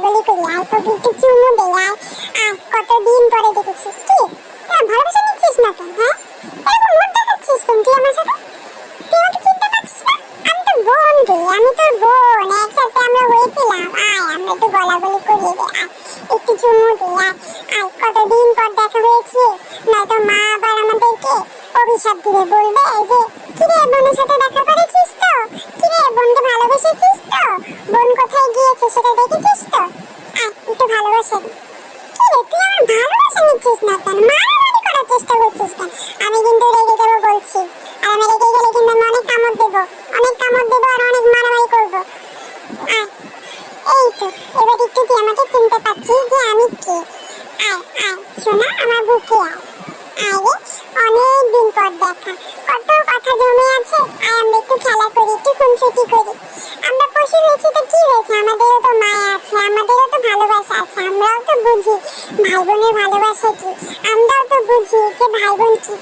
গলাগলি করি, আয় তোকে একটু চুমু দেই, আয় আয়, কতদিন পরে দেখেছি। কি তোরা ভালোবাসা নিচ্ছিস না কেন? হ্যাঁ, এরকম মুড দেখাচ্ছিস কেন তুই আমার সাথে? তুই আমাকে চিনতে পারছিস না? আমি তোর বোন রে, আমি তোর বোন, একসাথে আমরা হয়েছিলাম। আয় আমরা একটু গলাগলি করি রে, আয় একটু চুমু দে, আয় আয়, কতদিন পর দেখা হয়েছে। নয়তো মা আবার আমাদেরকে অভিশাপ দিবে, বলবে যে কিরে বোনের সাথে দেখা করেছিস তো, কিরে বোনকে ভালোবেসেছিস তো, বোন কোথায় গিয়েছে সেটা দেখেছিস তো। আয় একটু ভালোবাসা দে। কিরে তুই আমার ভালোবাসা নিচ্ছিস না কেন? মারামারি করার চেষ্টা করছিস কেন? আমি কিন্তু রেগে যাবো বলছি, আর আমি রেগে গেলে কিন্তু আমি অনেক কামড় দেবো, অনেক কামড় দেবো আর অনেক মারামারি করবো। আয়, এই তো এবার একটু তুই আমাকে চিনতে পারছিস যে আমি কে। আয় আয় শোনা, আমার বুকে আয়। আয় রে, অনেক দিন পর দেখা, কত কথা জমে আছে। আয় আমরা একটু খেলা করি, একটু খুনসুটি করি। আমরা পশু হয়েছি তো কি হয়েছে, আমাদেরও তো মায়া আছে, আমাদেরও তো ভালোবাসা আছে। আমরাও তো বুঝি ভাই বোনের ভালোবাসা কি, আমরাও তো বুঝি যে ভাই বোন কি।